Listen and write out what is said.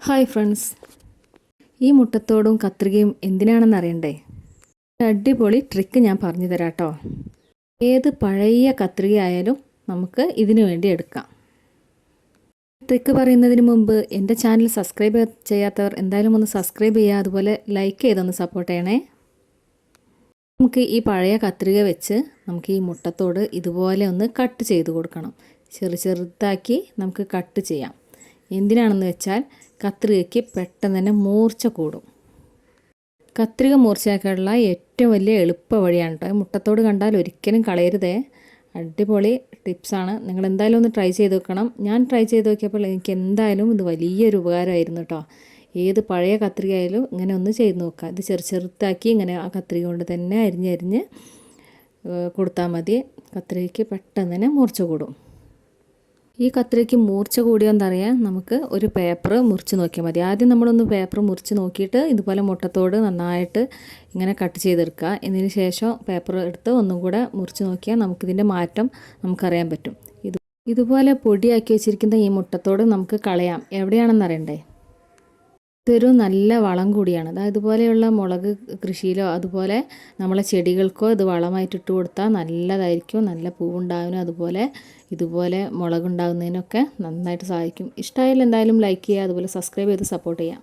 Hi friends, ഈ മുട്ടത്തോടും കത്രികയും എന്തിനാണെന്ന് അറിയണ്ടേ? അടിപൊളി ട്രിക്ക് ഞാൻ പറഞ്ഞു തരാം കേട്ടോ. ഏത് പഴയ കത്രിക ആയാലും നമുക്ക് ഇതിനു വേണ്ടി എടുക്കാം. ട്രിക്ക് പറയുന്നതിന് മുമ്പ് എൻ്റെ ചാനൽ സബ്സ്ക്രൈബ് ചെയ്യാത്തവർ എന്തായാലും ഒന്ന് സബ്സ്ക്രൈബ് ചെയ്യുക, അതുപോലെ ലൈക്ക് ചെയ്തൊന്ന് സപ്പോർട്ട് ചെയ്യണേ. നമുക്ക് ഈ പഴയ കത്രിക വെച്ച് നമുക്ക് ഈ മുട്ടത്തോട് ഇതുപോലെ ഒന്ന് കട്ട് ചെയ്ത് കൊടുക്കണം. ചെറുതാക്കി നമുക്ക് കട്ട് ചെയ്യാം. എന്തിനാണെന്ന് വെച്ചാൽ കത്രികയ്ക്ക് പെട്ടെന്ന് തന്നെ മൂർച്ച കൂടും. കത്രിക മൂർച്ചയാക്കാനുള്ള ഏറ്റവും വലിയ എളുപ്പ വഴിയാണ് കേട്ടോ. മുട്ടത്തോട് കണ്ടാൽ ഒരിക്കലും കളയരുതേ. അടിപൊളി ടിപ്സാണ്. നിങ്ങൾ എന്തായാലും ഒന്ന് ട്രൈ ചെയ്ത് നോക്കണം. ഞാൻ ട്രൈ ചെയ്ത് നോക്കിയപ്പോൾ എനിക്ക് എന്തായാലും ഇത് വലിയൊരു ഉപകാരമായിരുന്നു കേട്ടോ. ഏത് പഴയ കത്രിക ആയാലും ഇങ്ങനെ ഒന്ന് ചെയ്ത് നോക്കുക. ഇത് ചെറുതാക്കി ഇങ്ങനെ ആ കത്രിക കൊണ്ട് തന്നെ അരിഞ്ഞ് കൊടുത്താൽ മതി. കത്രികയ്ക്ക് പെട്ടെന്ന് തന്നെ മൂർച്ച കൂടും. ഈ കത്രികയ്ക്ക് മൂർച്ച കൂടിയെന്നറിയാൻ നമുക്ക് ഒരു പേപ്പർ മുറിച്ച് നോക്കിയാൽ മതി. ആദ്യം നമ്മളൊന്ന് പേപ്പർ മുറിച്ച് നോക്കിയിട്ട് ഇതുപോലെ മുട്ടത്തോട് നന്നായിട്ട് ഇങ്ങനെ കട്ട് ചെയ്തെടുക്കുക. എന്നതിന് ശേഷം പേപ്പർ എടുത്ത് ഒന്നും കൂടെ മുറിച്ച് നോക്കിയാൽ നമുക്കിതിൻ്റെ മാറ്റം നമുക്കറിയാൻ പറ്റും. ഇതുപോലെ പൊടിയാക്കി വെച്ചിരിക്കുന്ന ഈ മുട്ടത്തോട് നമുക്ക് കളയാം. എവിടെയാണെന്ന് അറിയണ്ടേ? ഇതൊരു നല്ല വളം കൂടിയാണ്. അതായത് ഇതുപോലെയുള്ള മുളക് കൃഷിയിലോ അതുപോലെ നമ്മളെ ചെടികൾക്കോ ഇത് വളമായിട്ട് ഇട്ട് കൊടുത്താൽ നല്ലതായിരിക്കും. നല്ല പൂവുണ്ടാകാനും അതുപോലെ ഇതുപോലെ മുളകുണ്ടാകുന്നതിനൊക്കെ നന്നായിട്ട് സഹായിക്കും. ഇഷ്ടമായാലും എന്തായാലും ലൈക്ക് ചെയ്യുക, അതുപോലെ സബ്സ്ക്രൈബ് ചെയ്ത് സപ്പോർട്ട് ചെയ്യാം.